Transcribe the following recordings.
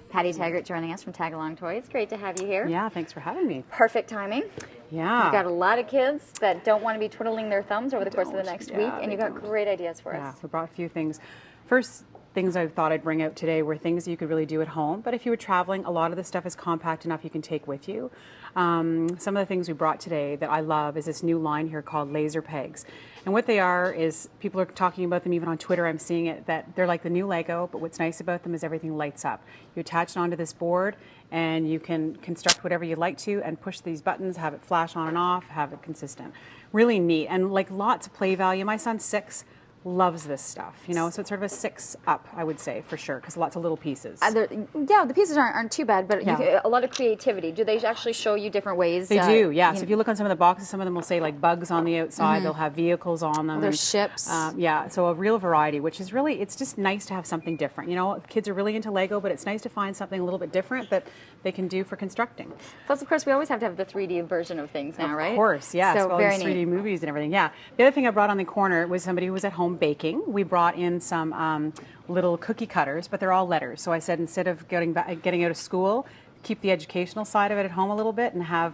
Patty Taggart joining us from Tag Along Toys. Great to have you here. Yeah, thanks for having me. Perfect timing. Yeah. You've got a lot of kids that don't want to be twiddling their thumbs over the course of the next week, and you've got great ideas for us. Yeah, we brought a few things. First things I thought I'd bring out today were things you could really do at home, but if you were traveling, a lot of the stuff is compact enough you can take with you. Some of the things we brought today that I love is this new line here called laser pegs. And what they are is, people are talking about them even on Twitter, I'm seeing it, that they're like the new Lego, but what's nice about them is everything lights up. You attach it onto this board and you can construct whatever you'd like to and push these buttons, have it flash on and off, have it consistent. Really neat, and like lots of play value. My son's 6. Loves this stuff, you know, so it's sort of a 6 up, I would say, for sure, because lots of little pieces. Yeah, the pieces aren't too bad, but Yeah. a lot of creativity. Do they actually show you different ways? They do, yeah. So if you look on some of the boxes, some of them will say like bugs on the outside, they'll have vehicles on them. There's ships. Yeah, so a real variety, which is really, it's just nice to have something different. You know, kids are really into Lego, but it's nice to find something a little bit different that they can do for constructing. Plus, of course, we always have to have the 3D version of things now, right? Of course, yeah. So all very these 3D neat. movies and everything, yeah. The other thing I brought on the corner was somebody who was at home baking. We brought in some little cookie cutters, but they're all letters. So I said, instead of getting out of school, keep the educational side of it at home a little bit and have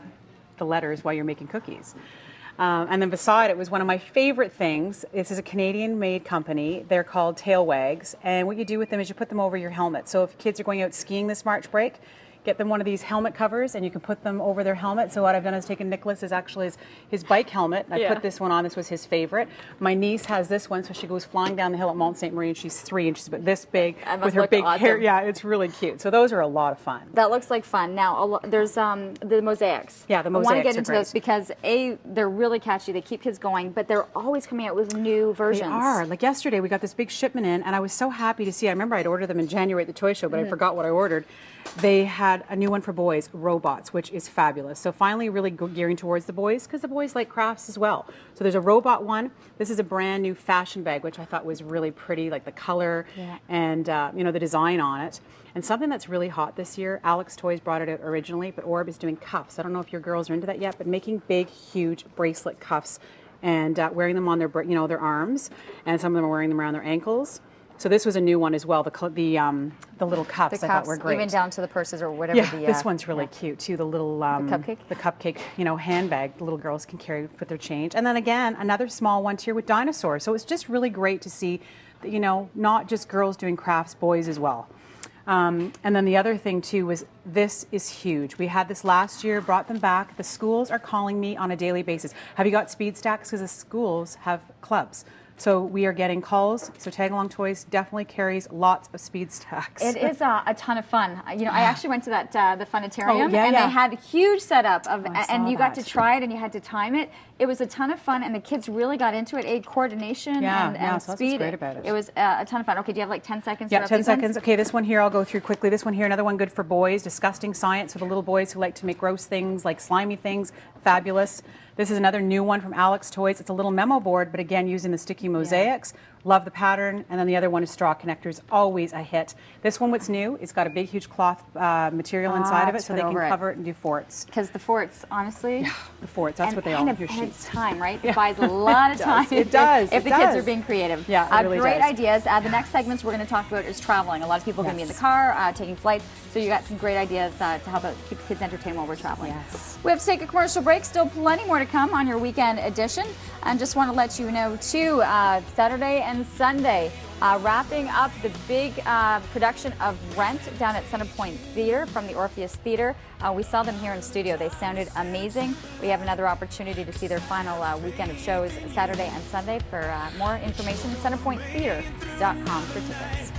the letters while you're making cookies. And then beside it was one of my favorite things. This is a Canadian-made company. They're called Tail Wags, and what you do with them is you put them over your helmet. So if kids are going out skiing this March break, get them one of these helmet covers and you can put them over their helmet. So what I've done is taken Nicholas's actually his bike helmet. I put this one on. This was his favorite. My niece has this one, so she goes flying down the hill at Mont Ste. Marie, and she's 3 and she's about this big with her big hair. Yeah, it's really cute. So those are a lot of fun. That looks like fun. Now there's the mosaics. Yeah, the I mosaics want to get into great. those because they're really catchy. They keep kids going, but they're always coming out with new versions. They are. Like yesterday, we got this big shipment in, and I was so happy to see. I remember I'd ordered them in January at the toy show, but I forgot what I ordered. They had a new one for boys, robots, which is fabulous. So finally really gearing towards the boys, because the boys like crafts as well. So there's a robot one. This is a brand new fashion bag, which I thought was really pretty, like the color and you know, the design on it. And something that's really hot this year, Alex Toys brought it out originally, but Orb is doing cuffs. I don't know if your girls are into that yet, but making big, huge bracelet cuffs and wearing them on their, you know, their arms, and some of them are wearing them around their ankles. So this was a new one as well. The little cuffs, I thought were great. Even down to the purses or whatever. Yeah, this one's really cute too. The little cupcake. The cupcake, you know, handbag the little girls can carry with their change. And then again, another small one here with dinosaurs. So it's just really great to see that, you know, not just girls doing crafts, boys as well. And then the other thing too was, this is huge. We had this last year, brought them back. The schools are calling me on a daily basis. Have you got speed stacks? Because the schools have clubs. So we are getting calls. So Tag Along Toys definitely carries lots of speed stacks. It is a ton of fun. You know, I actually went to that the Funitarium, they had a huge setup of, and you got that. to try it and you had to time it. It was a ton of fun, and the kids really got into it. Coordination and so that's speed. what's great about it. It was a ton of fun. Okay, do you have like 10 seconds? Yeah, 10 seconds. Okay, this one here I'll go through quickly. This one here, another one good for boys. Disgusting Science for the little boys who like to make gross things, like slimy things. Fabulous. This is another new one from Alex Toys. It's a little memo board, but again, using the sticky mosaics. Love the pattern. And then the other one is straw connectors, always a hit. This one, what's new, it's got a big, huge cloth material inside of it, so they can cover it and do forts. Because the forts, honestly. The forts, that's what they are. And it's time, right? It buys a lot of time. It does. If the kids are being creative. Yeah, it really great does. ideas. The next segments we're going to talk about is traveling. A lot of people are going to be in the car, taking flights. So you got some great ideas to help out keep the kids entertained while we're traveling. Yes. We have to take a commercial break. Still plenty more to come on your weekend edition. And just want to let you know, too, Saturday and Sunday, wrapping up the big production of Rent down at Centerpoint Theatre from the Orpheus Theatre. We saw them here in studio. They sounded amazing. We have another opportunity to see their final weekend of shows Saturday and Sunday. For more information, centerpointtheatre.com for tickets.